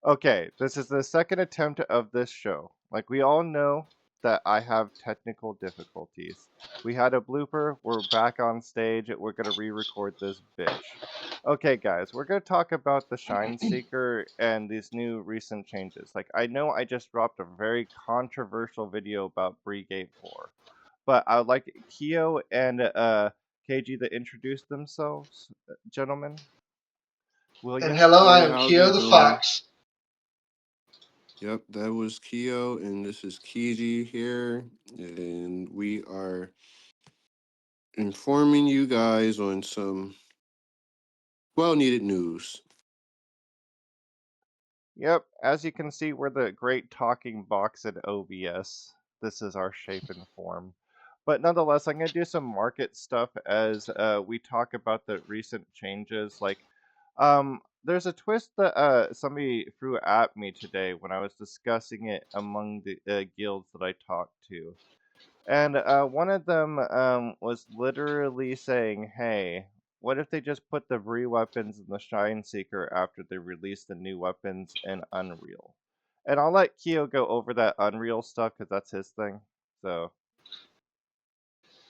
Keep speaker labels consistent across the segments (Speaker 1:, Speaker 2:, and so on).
Speaker 1: Okay, this is the second attempt of this show. Like, we all know that I have technical difficulties. We had a blooper, we're back on stage, we're gonna re record this bitch. Okay, guys, we're gonna talk about the Shine Seeker and these new recent changes. Like, I know I just dropped a very controversial video about Brigade 4, but I would like Keo and KG to introduce themselves, gentlemen. Will
Speaker 2: And
Speaker 1: ya?
Speaker 2: hello, I
Speaker 3: Hey,
Speaker 2: am
Speaker 3: how's it
Speaker 2: Keo the
Speaker 3: going?
Speaker 2: Fox.
Speaker 3: Yep, that was Keo, and this is Kiji here, and we are informing you guys on some well-needed news.
Speaker 1: Yep, as you can see, we're the great talking box in OBS. This is our shape and form. But nonetheless, I'm going to do some market stuff as we talk about the recent changes. Like, there's a twist that somebody threw at me today when I was discussing it among the guilds that I talked to. And one of them was literally saying, hey, what if they just put the Bree weapons in the Shine Seeker after they release the new weapons in Unreal? And I'll let Keo go over that Unreal stuff because that's his thing. So,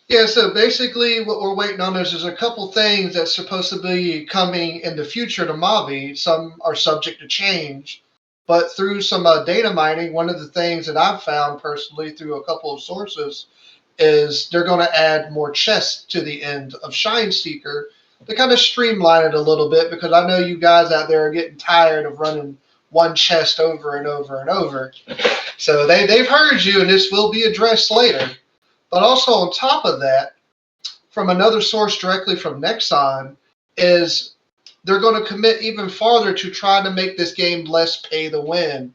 Speaker 2: Yeah, so basically what we're waiting on is there's a couple things that's supposed to be coming in the future to Mavi. Some are subject to change. But through some data mining, one of the things that I've found personally through a couple of sources is they're going to add more chests to the end of Shine Seeker to kind of streamline it a little bit because I know you guys out there are getting tired of running one chest over and over and over. So they've heard you, and this will be addressed later. But also on top of that, from another source directly from Nexon, is they're going to commit even farther to trying to make this game less pay to win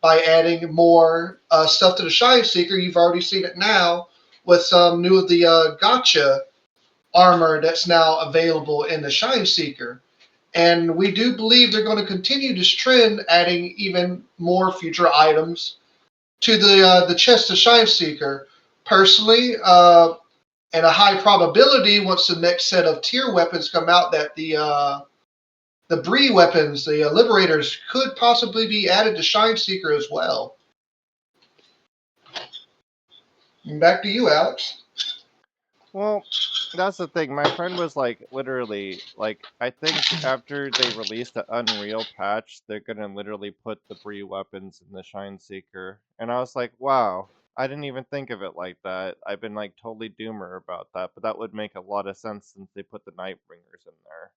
Speaker 2: by adding more stuff to the Shine Seeker. You've already seen it now with some new of the gotcha armor that's now available in the Shine Seeker. And we do believe they're going to continue this trend, adding even more future items to the chest of Shine Seeker. Personally, and a high probability once the next set of tier weapons come out that the Bree weapons, the Liberators, could possibly be added to Shine Seeker as well. And back to you, Alex.
Speaker 1: well, that's the thing. My friend was like, literally, like, I think after they release the Unreal patch, they're gonna literally put the Bree weapons in the Shine Seeker. And I was like, wow, I didn't even think of it like that. I've been like totally doomer about that, but that would make a lot of sense since they put the Nightbringers in there.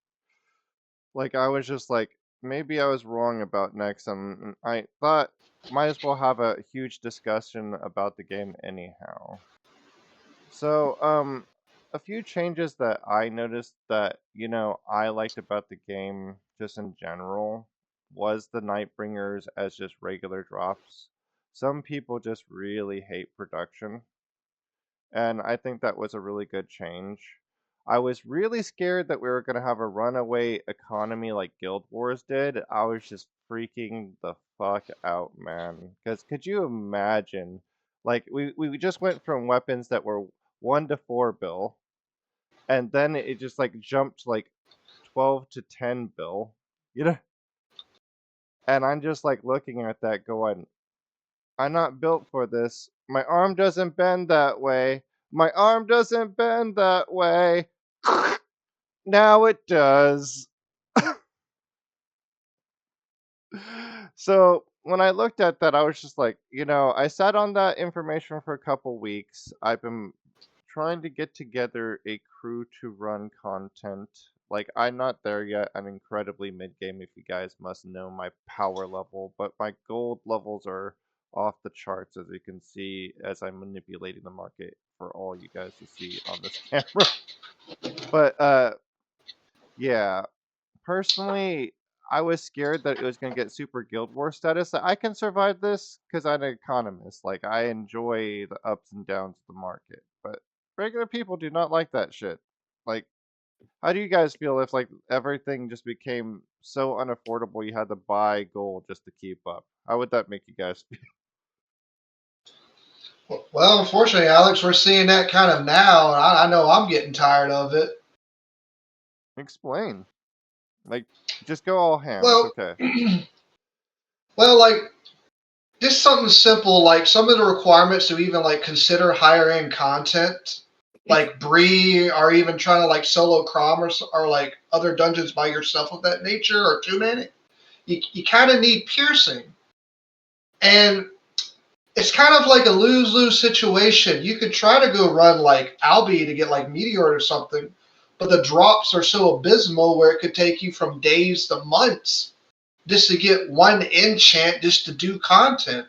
Speaker 1: Like, I was just like, maybe I was wrong about Nexum. And I thought might as well have a huge discussion about the game anyhow. So, a few changes that I noticed that, I liked about the game just in general was the Nightbringers as just regular drops. Some people just really hate production, and I think that was a really good change. I was really scared that we were going to have a runaway economy like Guild Wars did. I was just freaking the fuck out, man. Because could you imagine? Like, we just went from weapons that were 1 to 4 bill, and then it just like jumped like 12 to 10 bill. You know? And I'm just like looking at that going, I'm not built for this. My arm doesn't bend that way. My arm doesn't bend that way. Now it does. So when I looked at that, I was just like, I sat on that information for a couple weeks. I've been trying to get together a crew to run content. Like, I'm not there yet. I'm incredibly mid game, if you guys must know my power level, but my gold levels are off the charts, as you can see, as I'm manipulating the market for all you guys to see on this camera. But yeah, personally, I was scared that it was going to get super Guild War status. I can survive this because I'm an economist. Like, I enjoy the ups and downs of the market. But regular people do not like that shit. Like, how do you guys feel if, like, everything just became so unaffordable you had to buy gold just to keep up? How would that make you guys feel?
Speaker 2: Well, unfortunately, Alex, we're seeing that kind of now, and I know I'm getting tired of it.
Speaker 1: Explain. Like, just go all ham. It's
Speaker 2: Well,
Speaker 1: okay.
Speaker 2: Well, like just something simple, like some of the requirements to even like consider higher end content, like Bree, or even trying to like solo Crom or like other dungeons by yourself of that nature, or too many. You kind of need piercing, and it's kind of like a lose lose situation. You could try to go run like Albi to get like Meteor or something, but the drops are so abysmal where it could take you from days to months just to get one enchant just to do content.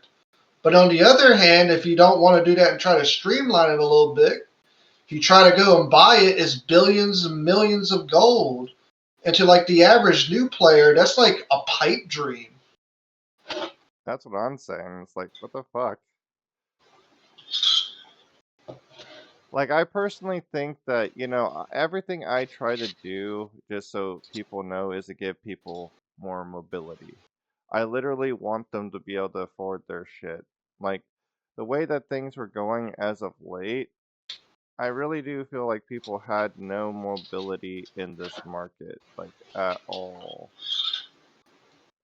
Speaker 2: But on the other hand, if you don't want to do that and try to streamline it a little bit, if you try to go and buy it, it's billions and millions of gold. And to like the average new player, that's like a pipe dream.
Speaker 1: That's what I'm saying. It's like, what the fuck? Like, I personally think that, everything I try to do, just so people know, is to give people more mobility. I literally want them to be able to afford their shit. Like, the way that things were going as of late, I really do feel like people had no mobility in this market, like, at all.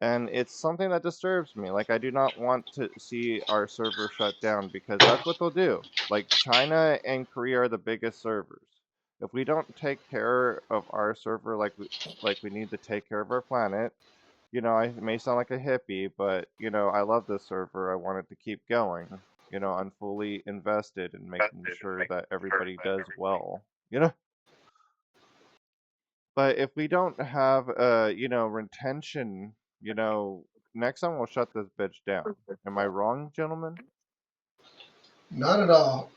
Speaker 1: And it's something that disturbs me. Like, I do not want to see our server shut down because that's what they'll do. Like, China and Korea are the biggest servers. If we don't take care of our server like we need to take care of our planet, I may sound like a hippie, but I love this server. I want it to keep going. I'm fully invested in making sure that everybody does well. But if we don't have retention, next time we'll shut this bitch down. Am I wrong, gentlemen?
Speaker 2: Not at all.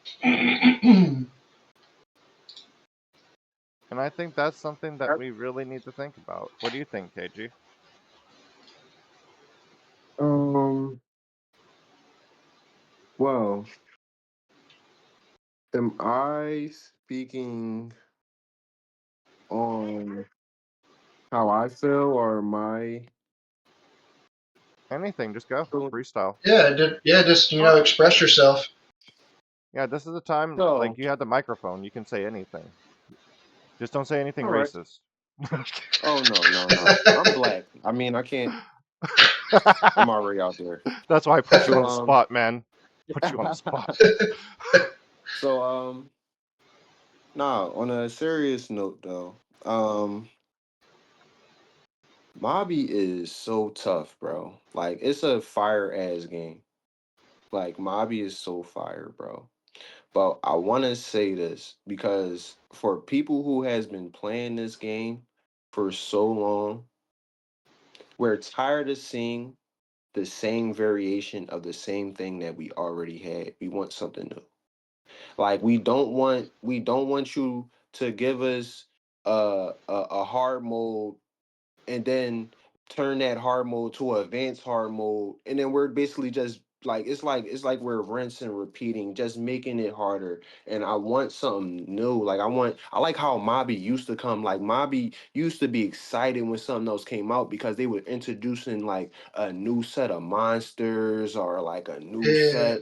Speaker 1: And I think that's something that we really need to think about. What do you think, KG?
Speaker 3: Um, well, am I speaking on how I feel or my
Speaker 1: Anything, just go.
Speaker 3: feeling?
Speaker 1: Freestyle.
Speaker 2: Yeah, just
Speaker 3: All right.
Speaker 2: express yourself.
Speaker 1: Yeah, this is the time, like,
Speaker 3: So,
Speaker 1: you have the microphone. You can say anything. Just don't say anything
Speaker 3: all right.
Speaker 1: racist.
Speaker 3: Oh no, no, no. I'm black. I mean, I can't. I'm already out there.
Speaker 1: That's why I put you
Speaker 3: So
Speaker 1: on the spot, man. Put you on the spot.
Speaker 3: so nah. On a serious note, though, Mabi is so tough, bro. Like it's a fire ass game. Like Mabi is so fire, bro. But I want to say this because for people who has been playing this game for so long, we're tired of seeing the same variation of the same thing that we already had. We want something new. Like we don't want you to give us a hard mode and then turn that hard mode to advanced hard mode, and then we're basically just like we're rinsing and repeating, just making it harder. And I want something new. Like I like how Mobby used to come. Like Mobby used to be excited when something else came out because they were introducing like a new set of monsters or like a new
Speaker 2: Yeah.
Speaker 3: set.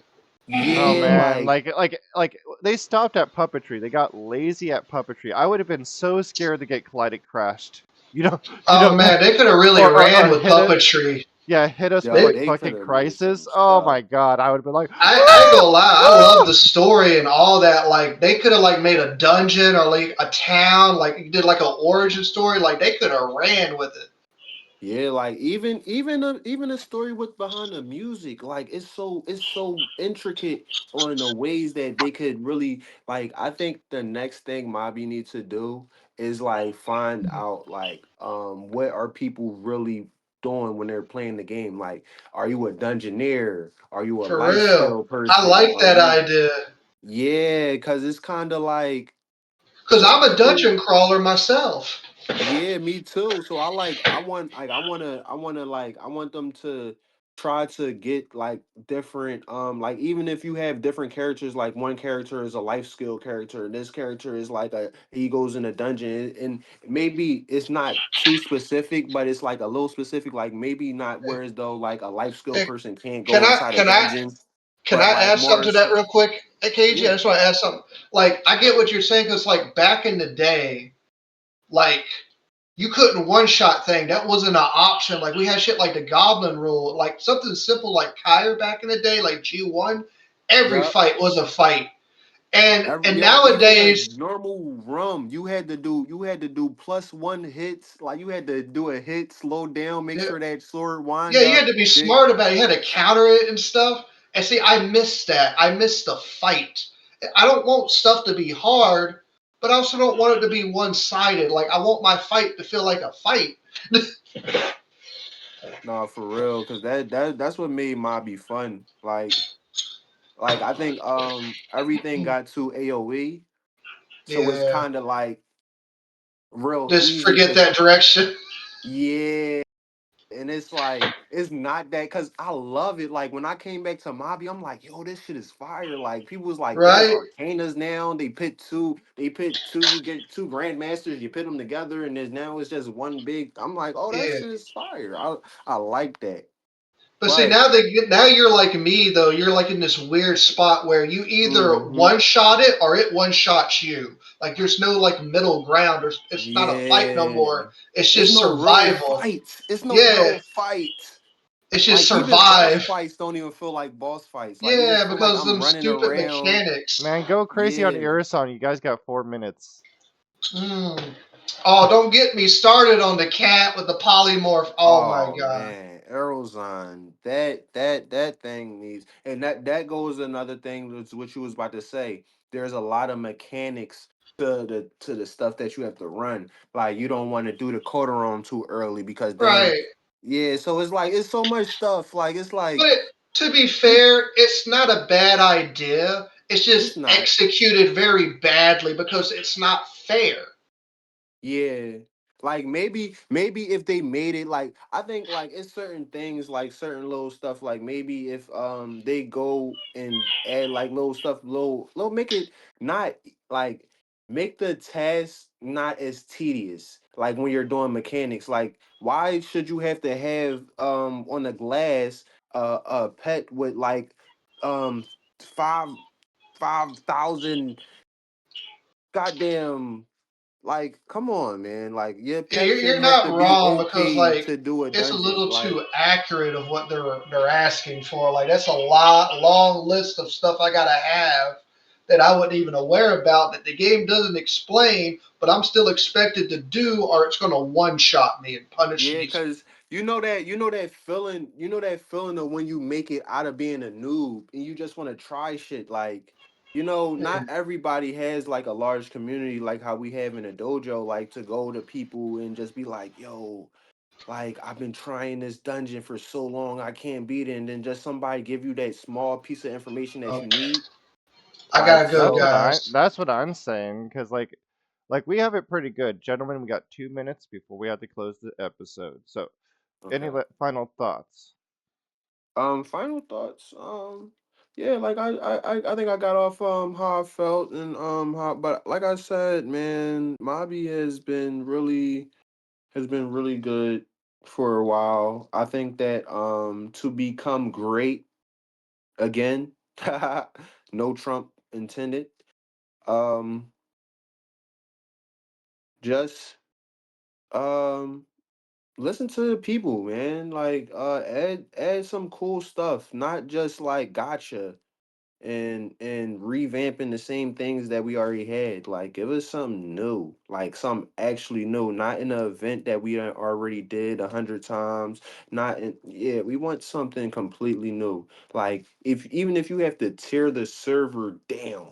Speaker 1: Oh
Speaker 3: Yeah,
Speaker 1: man,
Speaker 3: like
Speaker 1: like they stopped at puppetry. They got lazy at puppetry. I would have been so scared to get collided crashed. You know, you
Speaker 2: Oh
Speaker 1: know that,
Speaker 2: man, they could have really
Speaker 1: or
Speaker 2: ran with
Speaker 1: hit it.
Speaker 2: puppetry.
Speaker 1: Yeah, hit us with
Speaker 3: yo,
Speaker 2: They,
Speaker 1: like
Speaker 3: they could
Speaker 1: fucking
Speaker 3: have made some
Speaker 1: crisis. Oh
Speaker 3: stuff.
Speaker 1: my god, I would have been like,
Speaker 2: I ain't
Speaker 1: woo,
Speaker 2: gonna lie, I love
Speaker 1: woo.
Speaker 2: the story and all that. Like they could have like made a dungeon or like a town, like you did like an origin story. Like they could have ran with it.
Speaker 3: Yeah, like even a story with behind the music, like it's so intricate on the ways that they could really like. I think the next thing Mobby needs to do is like find out like what are people really doing when they're playing the game. Like, are you a dungeoneer? Are you a
Speaker 2: For
Speaker 3: life
Speaker 2: real.
Speaker 3: skill
Speaker 2: I
Speaker 3: person?
Speaker 2: like
Speaker 3: Are
Speaker 2: that
Speaker 3: you
Speaker 2: idea.
Speaker 3: yeah? Because it's kind of like
Speaker 2: Cause
Speaker 3: some
Speaker 2: I'm a
Speaker 3: people.
Speaker 2: dungeon crawler myself.
Speaker 3: Yeah, me too. So I want them to try to get like different like even if you have different characters, like one character is a life skill character and this character is like a he goes in a dungeon, and maybe it's not too specific, but it's like a little specific, like maybe not whereas though like a life skill
Speaker 2: Hey,
Speaker 3: person can't
Speaker 2: Can
Speaker 3: go
Speaker 2: I
Speaker 3: inside a
Speaker 2: can I
Speaker 3: dungeon,
Speaker 2: can
Speaker 3: but
Speaker 2: I
Speaker 3: like
Speaker 2: add something
Speaker 3: more
Speaker 2: to that
Speaker 3: so
Speaker 2: real quick? Hey, KG, I
Speaker 3: yeah.
Speaker 2: just want to add something. Like I get what you're saying, cause like back in the day, like You couldn't one shot thing. That wasn't an option. Like we had shit like the Goblin Rule, like something simple like Kyre back in the day, like G1. Every
Speaker 3: Yup.
Speaker 2: fight was a fight. And
Speaker 3: Yeah, even a
Speaker 2: nowadays,
Speaker 3: normal rum, you had to do +1 hits. Like you had to do a hit, slow down, make
Speaker 2: yeah,
Speaker 3: sure that sword
Speaker 2: yeah,
Speaker 3: wind
Speaker 2: you had
Speaker 3: up.
Speaker 2: to be
Speaker 3: Then
Speaker 2: smart about it. You had to counter it and stuff. And see, I miss that. I miss the fight. I don't want stuff to be hard, but I also don't want it to be one sided. Like I want my fight to feel like a fight.
Speaker 3: no, for real, because that's what made Mobby fun. Like I think everything got to AOE, so it's
Speaker 2: Yeah,
Speaker 3: kind of like real
Speaker 2: just
Speaker 3: easy
Speaker 2: forget
Speaker 3: because
Speaker 2: that direction.
Speaker 3: yeah. And it's like it's not that because I love it. Like when I came back to Mobby, I'm like, yo, this shit is fire. Like people was like, there's
Speaker 2: Right?
Speaker 3: Arcanas now. They pit two. You get two Grandmasters. You pit them together, and there's now it's just one big. I'm like, oh, that
Speaker 2: Yeah.
Speaker 3: shit is fire. I like that.
Speaker 2: But see,
Speaker 3: But
Speaker 2: now you're like me though. You're like in this weird spot where you either
Speaker 3: hmm
Speaker 2: one shot it or it one shots you. Like there's no like middle ground. It's not a fight no
Speaker 3: yeah,
Speaker 2: more. It's
Speaker 3: it's
Speaker 2: just
Speaker 3: no real
Speaker 2: survival.
Speaker 3: fight. It's no
Speaker 2: Yeah,
Speaker 3: real fight.
Speaker 2: it's just
Speaker 3: Like even boss
Speaker 2: survive.
Speaker 3: fights don't even feel like boss fights. Like it just
Speaker 2: Yeah,
Speaker 3: feel like
Speaker 2: because
Speaker 3: I'm
Speaker 2: them
Speaker 3: running
Speaker 2: stupid
Speaker 3: around.
Speaker 2: mechanics.
Speaker 1: Man, go crazy on
Speaker 3: Yeah.
Speaker 1: Irison. You guys got 4 minutes.
Speaker 2: Mm. Oh, don't get me started on the cat with the polymorph. Oh my
Speaker 3: Oh
Speaker 2: god.
Speaker 3: man, Aerozine. That thing needs, and that goes another thing. That's what you was about to say. There's a lot of mechanics to the stuff that you have to run. Like you don't want to do the Coderon too early because then,
Speaker 2: Right.
Speaker 3: yeah. So it's like it's so much stuff. Like it's like
Speaker 2: But to be
Speaker 3: you.
Speaker 2: fair, it's not a bad idea. It's
Speaker 3: It's
Speaker 2: just
Speaker 3: not.
Speaker 2: executed very badly because it's not fair.
Speaker 3: Yeah. Like maybe if they made it like I think like it's certain things like certain little stuff like maybe if they go and add like little stuff little make it not like make the task not as tedious like when you're doing mechanics like why should you have to have on the glass a pet with like um five 5,000 goddamn like, come on, man. Like, your
Speaker 2: Yeah,
Speaker 3: pet
Speaker 2: you're
Speaker 3: shouldn't have
Speaker 2: not
Speaker 3: to be
Speaker 2: wrong because
Speaker 3: OP
Speaker 2: like
Speaker 3: to do a
Speaker 2: it's a
Speaker 3: dungeon.
Speaker 2: little
Speaker 3: Like,
Speaker 2: too accurate of what they're asking for. Like that's a lot long list of stuff I gotta have that I wasn't even aware about that the game doesn't explain, but I'm still expected to do, or it's gonna one shot me and punish
Speaker 3: yeah,
Speaker 2: me.
Speaker 3: because you know that feeling of when you make it out of being a noob and you just want to try shit. Like, not everybody has like a large community like how we have in a dojo, like to go to people and just be like, yo, like I've been trying this dungeon for so long, I can't beat it, and then just somebody give you that small piece of information that you
Speaker 2: Okay,
Speaker 3: need.
Speaker 2: I
Speaker 3: Like,
Speaker 2: gotta go,
Speaker 1: That's
Speaker 3: so.
Speaker 1: what
Speaker 2: guys.
Speaker 1: I'm saying. Cause like we have it pretty good, gentlemen. We got 2 minutes before we have to close the episode. So, any
Speaker 3: Okay.
Speaker 1: final thoughts?
Speaker 3: Final thoughts. Yeah, like I think I got off how I felt and how, but like I said, man, Mobby has been really good for a while. I think that to become great again, no Trump intended. Um, just um listen to the people, man. Like add some cool stuff, not just like gotcha and revamping the same things that we already had. Like give us something new, like something actually new, not in an event that we done already did 100 times. Not in, yeah, we want something completely new. Like if even if you have to tear the server down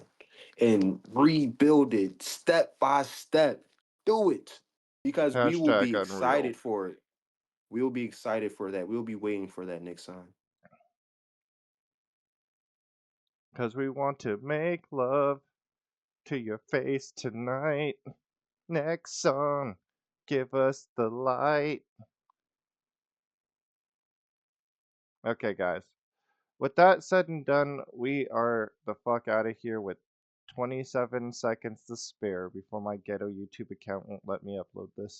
Speaker 3: and rebuild it step by step, do it because we will
Speaker 1: Hashtag
Speaker 3: be
Speaker 1: Unreal.
Speaker 3: excited for it. We will be excited for that. We'll be waiting for that next time.
Speaker 1: Cause we want to make love to your face tonight. Next song, give us the light. Okay, guys. With that said and done, we are the fuck out of here with 27 seconds to spare before my ghetto YouTube account won't let me upload this.